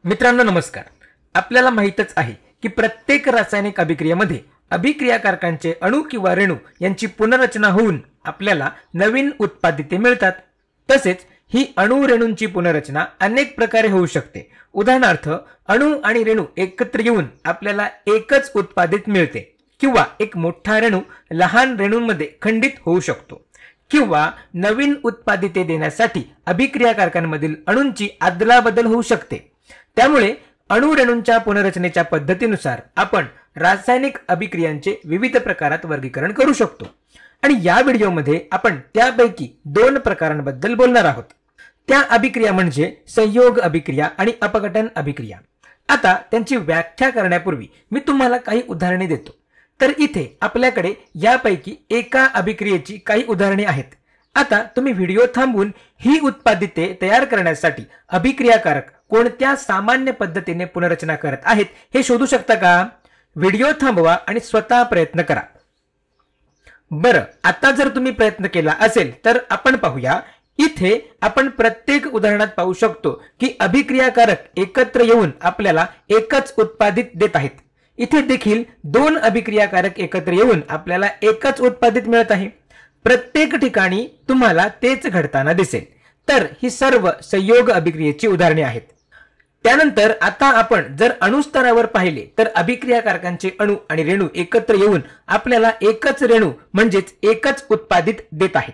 मित्रांनो नमस्कार. आपल्याला माहितच आहे की प्रत्येक रासायनिक अभिक्रियेमध्ये अभिक्रियाकारकांचे अणू किंवा रेणू यांची पुनर्रचना होऊन आपल्याला नवीन उत्पादिते मिळतात. तसेच ही अणू रेणूंची पुनर्रचना अनेक प्रकारे होऊ शकते. उदाहरणार्थ अणू आणि रेणू एकत्र येऊन आपल्याला एकच उत्पादित मिळते, किंवा एक मोठा रेणू लहान रेणूंमध्ये खंडित होऊ शकतो, किंवा नवीन उत्पादिते देण्यासाठी अभिक्रियाकारकांमधील अणूंची अदलाबदल होऊ शकते. त्यामुळे अणू रेणूंच्या पुनर्रचनेच्या पद्धतीनुसार आपण रासायनिक अभिक्रियांचे विविध प्रकारात वर्गीकरण करू शकतो. आणि या व्हिडिओमध्ये आपण त्यापैकी 2 प्रकारांबद्दल बोलणार आहोत. त्या अभिक्रिया म्हणजे संयोग अभिक्रिया आणि अपघटन अभिक्रिया. आता त्यांची व्याख्या करण्यापूर्वी मी तुम्हाला काही उदाहरणे देतो. तर इथे आपल्याकडे यापैकी एका अभिक्रियेची काही उदाहरणे आहेत. आता तुम्ही व्हिडिओ थांबवून ही उत्पादिते तयार करण्यासाठी अभिक्रियाकारक कोणत्या सामान्य पद्धतीने पुनर्रचना करत आहेत हे शोधू शकता का? व्हिडिओ थांबवा आणि स्वतः प्रयत्न करा. बरं, आता जर तुम्ही प्रयत्न केला असेल तर आपण पाहूया. इथे आपण प्रत्येक उदाहरणात पाहू शकतो की अभिक्रियाकारक एकत्र येऊन आपल्याला एकच उत्पादित देत आहेत. इथे देखील 2 अभिक्रियाकारक एकत्र येऊन आपल्याला एकच उत्पादित मिळत आहे. प्रत्येक ठिकाणी तुम्हाला तेच घडताना दिसेल. तर ही सर्व संयोग अभिक्रियेची उदाहरणे आहेत. त्यानंतर आता आपण जर अणुस्तरावर पाहिले तर अभिक्रियाकारकांचे अणू आणि रेणू एकत्र येऊन आपल्याला एकच रेणू म्हणजेच एकच उत्पादित देत आहेत.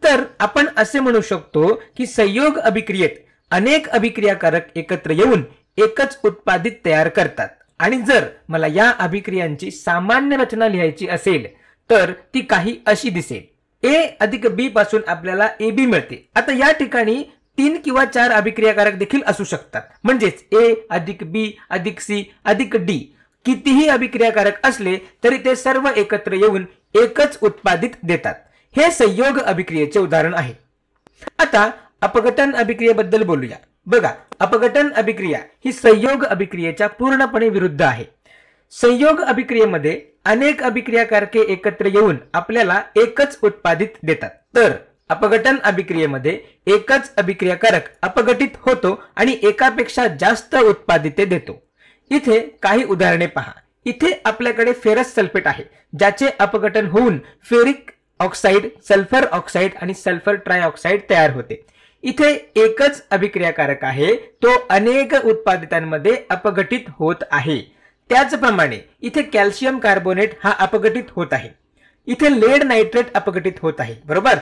तर आपण असे म्हणू शकतो की संयोग अभिक्रियेत अनेक अभिक्रियाकारक एकत्र येऊन एकच उत्पादित तयार करतात. आणि जर मला या अभिक्रियांची सामान्य रचना लिहायची असेल तर ती काही अशी दिसेल. A अधिक B पासून आपल्याला AB मिळते. आता या ठिकाणी 3 किंवा 4 अभिक्रियाकारक देखील असू शकतात. म्हणजेच A अधिक B अधिक C अधिक D कितीही अभिक्रियाकारक असले तरी ते सर्व एकत्र येऊन एकच उत्पादित देतात. हे संयोग अभिक्रियेचे उदाहरण आहे. आता अपघटन अभिक्रियेबद्दल बोलूया. बघा, अपघटन अभिक्रिया ही संयोग अभिक्रियेच्या पूर्णपणे विरुद्ध आहे. संयोग अभिक्रियेमध्ये अनेक अभिक्रियाकारके एकत्र येऊन आपल्याला एकच उत्पादित देतात. तर अपघटन अभिक्रियेमध्ये एकच अभिक्रियाकारक अपघटित होतो आणि एकापेक्षा जास्त उत्पादिते देतो. इथे काही उदाहरणे पहा. इथे आपल्याकडे फेरस सल्फेट आहे, ज्याचे अपघटन होऊन फेरिक ऑक्साईड, सल्फर ऑक्साईड आणि सल्फर ट्रायऑक्साईड तयार होते. इथे एकच अभिक्रियाकारक आहे, तो अनेक उत्पादितांमध्ये अपघटित होत आहे. त्याचप्रमाणे इथे कॅल्शियम कार्बोनेट हा अपघटित होत आहे. इथे लेड नायट्रेट अपघटित होत आहे. बरोबर.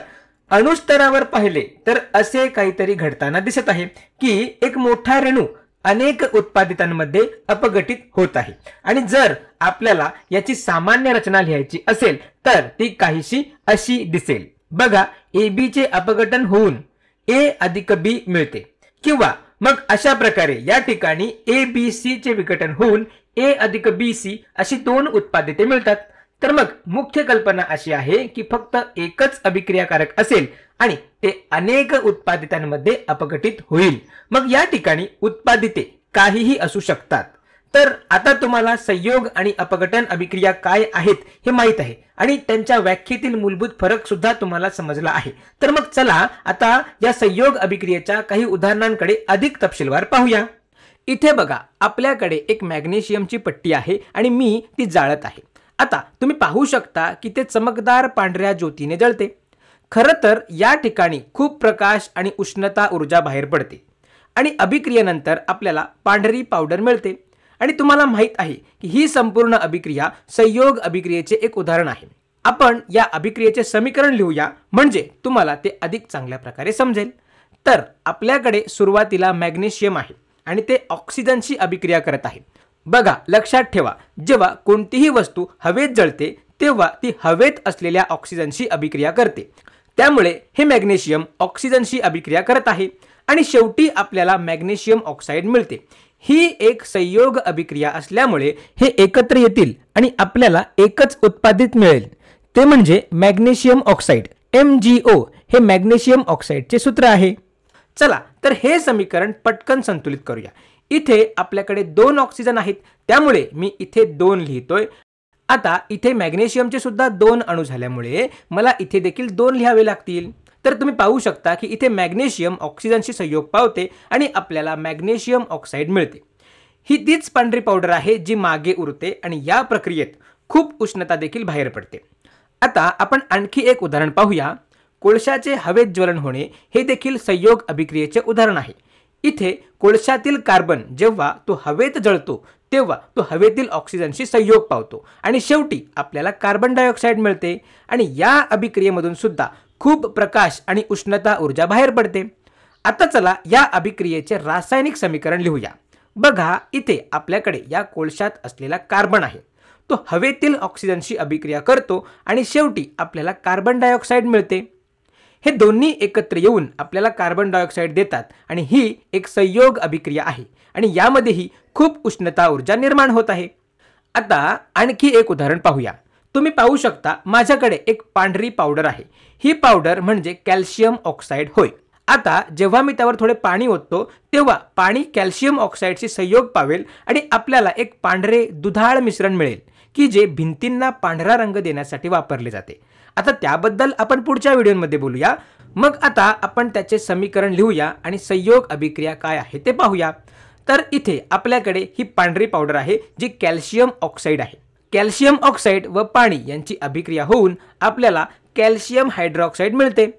अणुस्तरावर पाहिले तर असे काहीतरी घडताना दिसत आहे की एक मोठा रेणू अनेक उत्पादितांमध्ये अपघटित होत आहे. आणि जर आपल्याला याची सामान्य रचना लिहायची असेल तर ती काहीशी अशी दिसेल. बघा, AB चे अपघटन होऊन A अधिक B मिळते. किंवा मग अशा प्रकारे या ठिकाणी ABC चे विघटन होऊन A अधिक BC अशी 2 उत्पादिते मिळतात. तर मग मुख्य कल्पना अशी आहे की फक्त एकच अभिक्रियाकारक असेल आणि ते अनेक उत्पादितांमध्ये अपघटित होईल. मग या ठिकाणी उत्पादिते काहीही असू शकतात. तर आता तुम्हाला संयोग आणि अपघटन अभिक्रिया काय आहेत हे माहित आहे आणि त्यांच्या व्याख्येतील मूलभूत फरक सुद्धा तुम्हाला समजला आहे. तर मग चला आता या संयोग अभिक्रियेच्या काही उदाहरणांकडे अधिक तपशीलवार पाहूया. इथे बघा, आपल्याकडे एक मॅग्नेशियमची पट्टी आहे आणि मी ती जाळत आहे. आता तुम्ही पाहू शकता की ते चमकदार पांढऱ्या ज्योतीने जळते. खरं तर या ठिकाणी खूप प्रकाश आणि उष्णता ऊर्जा बाहेर पडते आणि अभिक्रियेनंतर आपल्याला पांढरी पावडर मिळते. आणि तुम्हाला माहित आहे की ही संपूर्ण अभिक्रिया संयोग अभिक्रियेचे एक उदाहरण आहे. आपण या अभिक्रियेचे समीकरण लिहूया म्हणजे तुम्हाला ते अधिक चांगल्या प्रकारे समजेल. तर आपल्याकडे सुरुवातीला मॅग्नेशियम आहे आणि ते ऑक्सिजनशी अभिक्रिया करत आहे. बघा, लक्षात ठेवा, जेव्हा कोणतीही वस्तू हवेत जळते तेव्हा ती हवेत असलेल्या ऑक्सिजनशी अभिक्रिया करते. त्यामुळे हे मॅग्नेशियम ऑक्सिजनशी अभिक्रिया करत आहे आणि शेवटी आपल्याला मॅग्नेशियम ऑक्साईड मिळते. ही एक संयोग अभिक्रिया असल्यामुळे हे एकत्र येतील आणि आपल्याला एकच उत्पादित मिळेल, ते म्हणजे मॅग्नेशियम ऑक्साईड. MgO हे मॅग्नेशियम ऑक्साईडचे सूत्र आहे. चला तर हे समीकरण पटकन संतुलित करूया. इथे आपल्याकडे 2 ऑक्सिजन आहेत, त्यामुळे मी इथे 2 लिहितोय. आता इथे मॅग्नेशियमचे सुद्धा 2 अणू झाल्यामुळे मला इथे देखील 2 लिहावे लागतील. तर तुम्ही पाहू शकता की इथे मॅग्नेशियम ऑक्सिजनशी संयोग पावते आणि आपल्याला मॅग्नेशियम ऑक्साईड मिळते. ही तीच पांढरी पावडर आहे जी मागे उरते आणि या प्रक्रियेत खूप उष्णता देखील बाहेर पडते. आता आपण आणखी एक उदाहरण पाहूया. कोळशाचे हवेत ज्वलन होणे हे देखील संयोग अभिक्रियेचे उदाहरण आहे. इथे कोळशातील कार्बन जेव्हा तो हवेत जळतो तेव्हा तो हवेतील ऑक्सिजनशी संयोग पावतो आणि शेवटी आपल्याला कार्बन डायऑक्साईड मिळते आणि या अभिक्रियेमधून सुद्धा खूप प्रकाश आणि उष्णता ऊर्जा बाहेर पडते. आता चला या अभिक्रियेचे रासायनिक समीकरण लिहूया. बघा इथे आपल्याकडे या कोळशात असलेला कार्बन आहे. तो हवेतील ऑक्सिजनशी अभिक्रिया करतो आणि शेवटी आपल्याला कार्बन डायऑक्साईड मिळते. हे दोन्ही एकत्र येऊन आपल्याला कार्बन डायऑक्साईड देतात आणि ही एक संयोग अभिक्रिया आहे आणि यामध्येही खूप उष्णता ऊर्जा निर्माण होत आहे. आता आणखी एक उदाहरण पाहूया. तुम्ही पाहू शकता माझ्याकडे एक पांढरी पावडर आहे. ही पावडर म्हणजे कॅल्शियम ऑक्साईड होय. आता जेव्हा मी त्यावर थोडे पाणी ओततो तेव्हा पाणी कॅल्शियम ऑक्साईडशी संयोग पावेल आणि आपल्याला एक पांढरे दुधाळ मिश्रण मिळेल की जे भिंतींना पांढरा रंग देण्यासाठी वापरले जाते. आता त्याबद्दल आपण पुढच्या व्हिडिओमध्ये बोलूया. मग आता आपण त्याचे समीकरण लिहूया आणि संयोग अभिक्रिया काय आहे ते पाहूया. तर इथे आपल्याकडे ही पांढरी पावडर आहे जी कॅल्शियम ऑक्साईड आहे. कॅल्शियम ऑक्साईड व पाणी यांची अभिक्रिया होऊन आपल्याला कॅल्शियम हायड्रॉक्साईड मिळते.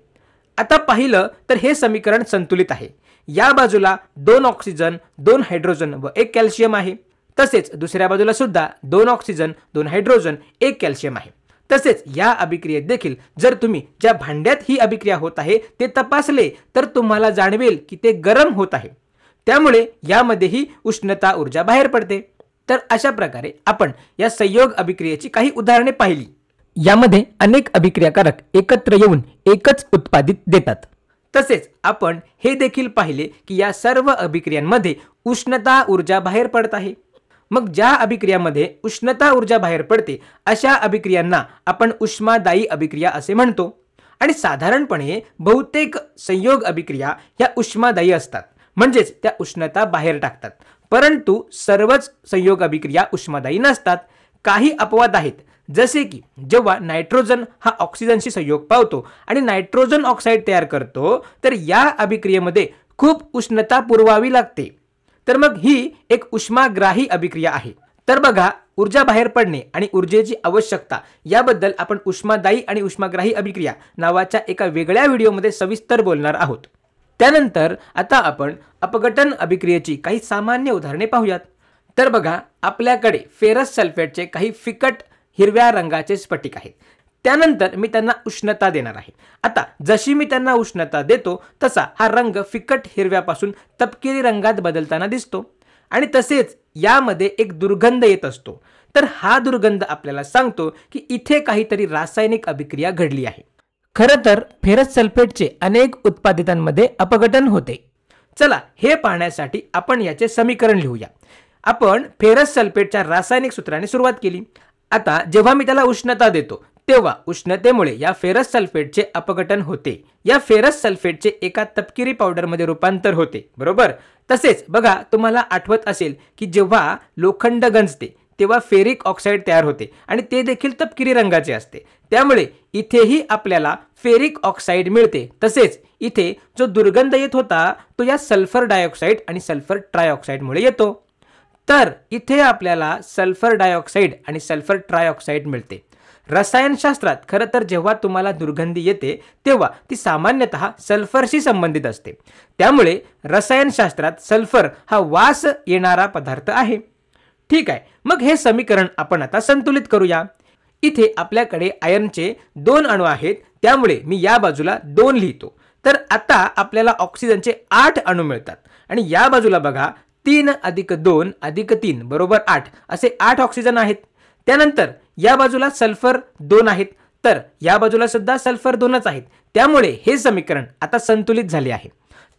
आता पाहिलं तर हे समीकरण संतुलित आहे. या बाजूला 2 ऑक्सिजन 2 हायड्रोजन व 1 कॅल्शियम आहे. तसेच दुसऱ्या बाजूला सुद्धा 2 ऑक्सिजन 2 हायड्रोजन 1 कॅल्शियम आहे. तसेच या अभिक्रियेत देखील जर तुम्ही ज्या भांड्यात ही अभिक्रिया होत आहे ते तपासले तर तुम्हाला जाणवेल की ते गरम होत आहे. त्यामुळे यामध्येही उष्णता ऊर्जा बाहेर पडते. तर अशा प्रकारे आपण या संयोग अभिक्रियेची काही उदाहरणे पाहिली. यामध्ये अनेक अभिक्रियाकारक एकत्र येऊन एकच उत्पादित देतात. तसेच आपण हे देखील पाहिले की या सर्व अभिक्रियांमध्ये उष्णता ऊर्जा बाहेर पडत आहे. मग ज्या अभिक्रियामध्ये उष्णता ऊर्जा बाहेर पडते अशा अभिक्रियांना आपण उष्मादायी अभिक्रिया असे म्हणतो. आणि साधारणपणे बहुतेक संयोग अभिक्रिया ह्या उष्मादायी असतात, म्हणजेच त्या उष्णता बाहेर टाकतात. परंतु सर्वच संयोग अभिक्रिया उष्मादायी नसतात. काही अपवाद आहेत, जसे की जेव्हा नायट्रोजन हा ऑक्सिजनशी संयोग पावतो आणि नायट्रोजन ऑक्साईड तयार करतो तर या अभिक्रियेमध्ये खूप उष्णता पुरवावी लागते. तर मग ही एक उष्माग्राही अभिक्रिया आहे. तर बघा, ऊर्जा बाहेर पडणे आणि ऊर्जेची आवश्यकता याबद्दल आपण उष्मादायी आणि उष्माग्राही अभिक्रिया नावाच्या एका वेगळ्या व्हिडिओमध्ये सविस्तर बोलणार आहोत. त्यानंतर आता आपण अपघटन अभिक्रियेची काही सामान्य उदाहरणे पाहूयात. तर बघा, आपल्याकडे फेरस सल्फेटचे काही फिकट हिरव्या रंगाचे स्फटिक आहेत. त्यानंतर मी त्यांना उष्णता देणार आहे. आता जशी मी त्यांना उष्णता देतो तसा हा रंग फिकट हिरव्यापासून तपकिरी रंगात बदलताना दिसतो आणि तसेच यामध्ये एक दुर्गंध येत असतो. तर हा दुर्गंध आपल्याला सांगतो की इथे काहीतरी रासायनिक अभिक्रिया घडली आहे. खरं तर फेरस सल्फेटचे अनेक उत्पादितांमध्ये अपघटन होते. चला हे पाहण्यासाठी आपण याचे समीकरण लिहूया. आपण फेरस सल्फेटच्या रासायनिक सूत्राने सुरुवात केली. आता जेव्हा मी त्याला उष्णता देतो तेव्हा उष्णतेमुळे या फेरस सल्फेटचे अपघटन होते. या फेरस सल्फेटचे एका तपकिरी पावडरमध्ये रूपांतर होते, बरोबर. तसेच बघा, तुम्हाला आठवत असेल की जेव्हा लोखंड गंजते तेव्हा फेरिक ऑक्साईड तयार होते आणि ते देखील तपकिरी रंगाचे असते. त्यामुळे इथेही आपल्याला फेरिक ऑक्साईड मिळते. तसेच इथे जो दुर्गंध येत होता तो या सल्फर डायऑक्साईड आणि सल्फर ट्रायऑक्साईडमुळे येतो. तर इथे आपल्याला सल्फर डायऑक्साईड आणि सल्फर ट्रायऑक्साईड मिळते. रसायनशास्त्रात खरं तर जेव्हा तुम्हाला दुर्गंधी येते तेव्हा ती सामान्यतः सल्फरशी संबंधित असते. त्यामुळे रसायनशास्त्रात सल्फर हा वास येणारा पदार्थ आहे. ठीक आहे, मग हे समीकरण आपण आता संतुलित करूया. इथे आपल्याकडे आयर्नचे 2 अणू आहेत, त्यामुळे मी या बाजूला 2 लिहितो. तर आता आपल्याला ऑक्सिजनचे 8 अणू मिळतात आणि या बाजूला बघा 3 + 2 + 3 बरोबर 8 असे 8 ऑक्सिजन आहेत. त्यानंतर या बाजूला सल्फर 2 आहेत, तर या बाजूला सुद्धा सल्फर 2च आहेत. त्यामुळे हे समीकरण आता संतुलित झाले आहे.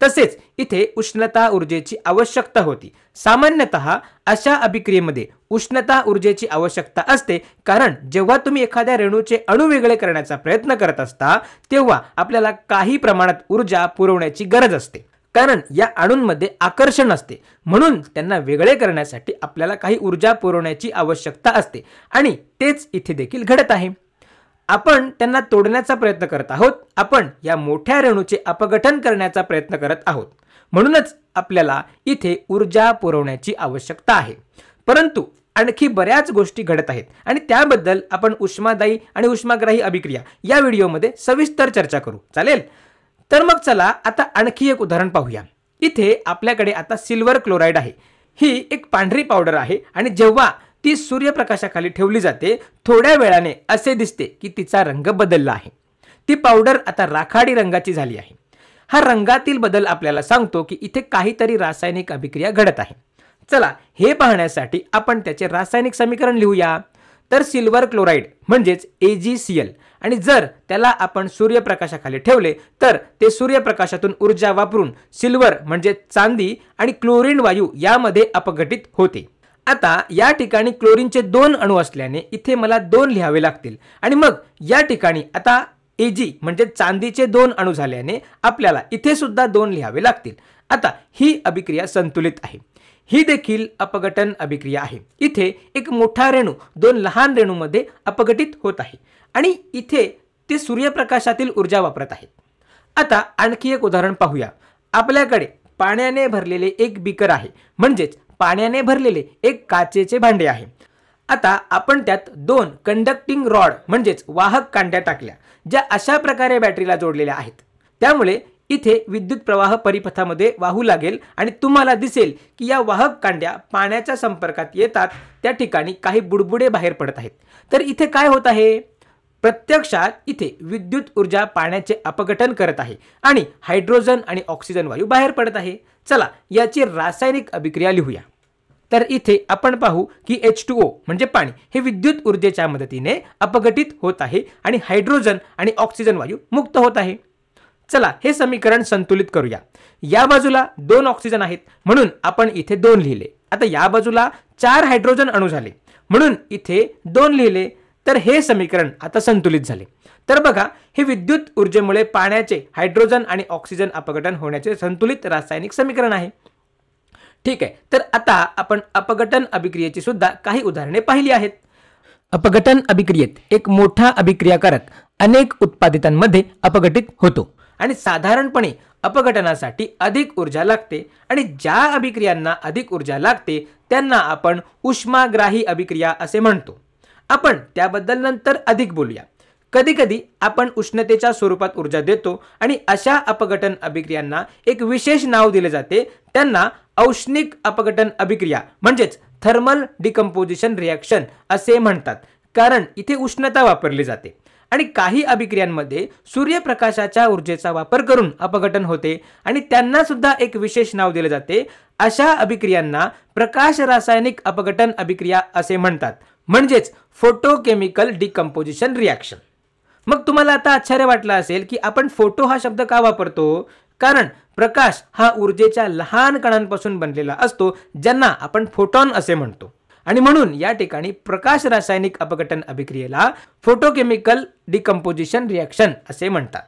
तसेच इथे उष्णता ऊर्जेची आवश्यकता होती. सामान्यतः अशा अभिक्रियेमध्ये उष्णता ऊर्जेची आवश्यकता असते, कारण जेव्हा तुम्ही एखाद्या रेणूचे अणू वेगळे करण्याचा प्रयत्न करत असता तेव्हा आपल्याला काही प्रमाणात ऊर्जा पुरवण्याची गरज असते. कारण या अणूंमध्ये आकर्षण असते, म्हणून त्यांना वेगळे करण्यासाठी आपल्याला काही ऊर्जा पुरवण्याची आवश्यकता असते आणि तेच इथे देखील घडत आहे. आपण त्यांना तोडण्याचा प्रयत्न करत आहोत, आपण या मोठ्या रेणूचे अपघटन करण्याचा प्रयत्न करत आहोत. म्हणूनच आपल्याला इथे ऊर्जा पुरवण्याची आवश्यकता आहे. परंतु आणखी बऱ्याच गोष्टी घडत आहेत आणि त्याबद्दल आपण उष्मादायी आणि उष्माग्राही अभिक्रिया या व्हिडिओमध्ये सविस्तर चर्चा करू. चालेल? तर मग चला आता आणखी एक उदाहरण पाहूया. इथे आपल्याकडे आता सिल्वर क्लोराईड आहे. ही एक पांढरी पावडर आहे आणि जेव्हा ती सूर्यप्रकाशाखाली ठेवली जाते, थोड्या वेळाने असे दिसते की तिचा रंग बदलला आहे. ती पावडर आता राखाडी रंगाची झाली आहे. हा रंगातील बदल आपल्याला सांगतो की इथे काहीतरी रासायनिक अभिक्रिया घडत आहे. चला हे पाहण्यासाठी आपण त्याचे रासायनिक समीकरण लिहूया. तर सिल्वर क्लोराईड म्हणजेच AgCl आणि जर त्याला आपण सूर्यप्रकाशाखाली ठेवले तर ते सूर्यप्रकाशातून ऊर्जा वापरून सिल्वर म्हणजे चांदी आणि क्लोरीन वायू यामध्ये अपघटित होते. आता या ठिकाणी क्लोरीनचे 2 अणू असल्याने इथे मला 2 लिहावे लागतील आणि मग या ठिकाणी आता Ag म्हणजे चांदीचे 2 अणू झाल्याने आपल्याला इथे सुद्धा 2 लिहावे लागतील. आता ही अभिक्रिया संतुलित आहे. ही देखील अपघटन अभिक्रिया आहे. इथे एक मोठा रेणू 2 लहान रेणूमध्ये अपघटित होत आहे आणि इथे ते सूर्यप्रकाशातील ऊर्जा वापरत आहेत. आता आणखी एक उदाहरण पाहूया. आपल्याकडे पाण्याने भरलेले एक बीकर आहे, म्हणजेच पाण्याने भरलेले एक काचेचे भांडे आहे. आता आपण त्यात 2 कंडक्टिंग रॉड म्हणजेच वाहक कांड्या टाकल्या, ज्या अशा प्रकारे बॅटरीला जोडलेल्या आहेत. त्यामुळे इथे विद्युत प्रवाह परिपथामध्ये वाहू लागेल आणि तुम्हाला दिसेल की या वाहक कांड्या पाण्याच्या संपर्कात येतात, त्या ठिकाणी काही बुडबुडे बाहेर पडत आहेत. तर इथे काय होत आहे? प्रत्यक्षात इथे विद्युत ऊर्जा पाण्याचे अपघटन करत आहे आणि हायड्रोजन आणि ऑक्सिजन वायू बाहेर पडत आहे. चला याची रासायनिक अभिक्रिया लिहूया. तर इथे आपण पाहू की H2O म्हणजे पाणी हे विद्युत ऊर्जेच्या मदतीने अपघटित होत आहे आणि हायड्रोजन आणि ऑक्सिजन वायू मुक्त होत आहे. चला हे समीकरण संतुलित करूया. या बाजूला 2 ऑक्सिजन आहेत म्हणून आपण इथे 2 लिहिले. आता या बाजूला 4 हायड्रोजन अणू झाले म्हणून इथे 2 लिहिले. तर हे समीकरण आता संतुलित झाले. तर बघा, हे विद्युत ऊर्जेमुळे पाण्याचे हायड्रोजन आणि ऑक्सिजन अपघटन होण्याचे संतुलित रासायनिक समीकरण आहे. ठीक आहे, तर आता आपण अपघटन अभिक्रियेची सुद्धा काही उदाहरणे पाहिली आहेत. अपघटन अभिक्रियेत एक मोठा अभिक्रियाकारक अनेक उत्पादितांमध्ये अपघटित होतो आणि साधारणपणे अपघटनासाठी अधिक ऊर्जा लागते आणि ज्या अभिक्रियांना अधिक ऊर्जा लागते त्यांना आपण उष्माग्राही अभिक्रिया असे म्हणतो. आपण त्याबद्दल नंतर अधिक बोलूया. कधीकधी आपण उष्णतेच्या स्वरूपात ऊर्जा देतो आणि अशा अपघटन अभिक्रियांना एक विशेष नाव दिले जाते. त्यांना औष्णिक अपघटन अभिक्रिया म्हणजेच थर्मल डिकम्पोजिशन रिॲक्शन असे म्हणतात, कारण इथे उष्णता वापरली जाते. आणि काही अभिक्रियांमध्ये सूर्यप्रकाशाच्या ऊर्जेचा वापर करून अपघटन होते आणि त्यांना सुद्धा एक विशेष नाव दिले जाते. अशा अभिक्रियांना प्रकाश रासायनिक अपघटन अभिक्रिया असे म्हणतात, म्हणजेच फोटोकेमिकल डिकम्पोजिशन रिॲक्शन. मग तुम्हाला आता आश्चर्य वाटलं असेल की आपण फोटो हा शब्द का वापरतो? कारण प्रकाश हा ऊर्जेच्या लहान कणांपासून बनलेला असतो, ज्यांना आपण फोटॉन असे म्हणतो. आणि म्हणून या ठिकाणी प्रकाश रासायनिक अपघटन अभिक्रियेला फोटोकेमिकल डिकम्पोजिशन रिॲक्शन असे म्हणतात.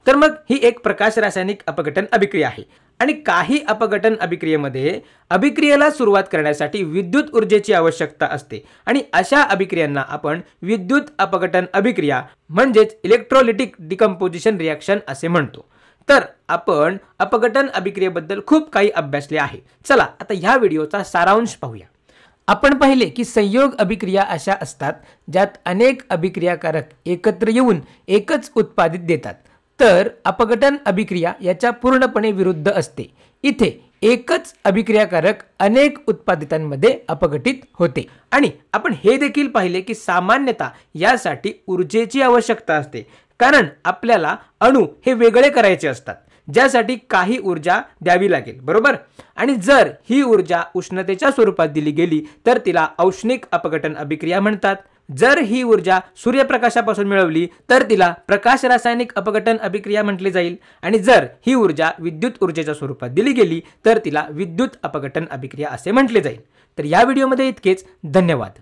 तर मग ही एक प्रकाश रासायनिक अपघटन अभिक्रिया आहे. आणि काही अपघटन अभिक्रियेमध्ये अभिक्रियेला सुरुवात करण्यासाठी विद्युत ऊर्जेची आवश्यकता असते आणि अशा अभिक्रियांना आपण विद्युत अपघटन अभिक्रिया म्हणजेच इलेक्ट्रोलिटिक डिकम्पोजिशन रिॲक्शन असे म्हणतो. तर आपण अपघटन अभिक्रियेबद्दल खूप काही अभ्यासले आहे. चला आता ह्या व्हिडिओचा सारांश पाहूया. आपण पाहिले की संयोग अभिक्रिया अशा असतात ज्यात अनेक अभिक्रियाकारक एकत्र येऊन एकच उत्पादित देतात. तर अपघटन अभिक्रिया याच्या पूर्णपणे विरुद्ध असते. इथे एकच अभिक्रियाकारक अनेक उत्पादितांमध्ये अपघटित होते. आणि आपण हे देखील पाहिले की सामान्यतः यासाठी ऊर्जेची आवश्यकता असते, कारण आपल्याला अणू हे वेगळे करायचे असतात, ज्यासाठी काही ऊर्जा द्यावी लागेल, बरोबर. आणि जर ही ऊर्जा उष्णतेच्या स्वरूपात दिली गेली तर तिला औष्णिक अपघटन अभिक्रिया म्हणतात. जर ही ऊर्जा सूर्यप्रकाशापासून मिळवली तर तिला प्रकाश रासायनिक अपघटन अभिक्रिया म्हटले जाईल. आणि जर ही ऊर्जा विद्युत ऊर्जेच्या स्वरूपात दिली गेली तर तिला विद्युत अपघटन अभिक्रिया असे म्हटले जाईल. तर या व्हिडिओमध्ये इतकेच. धन्यवाद.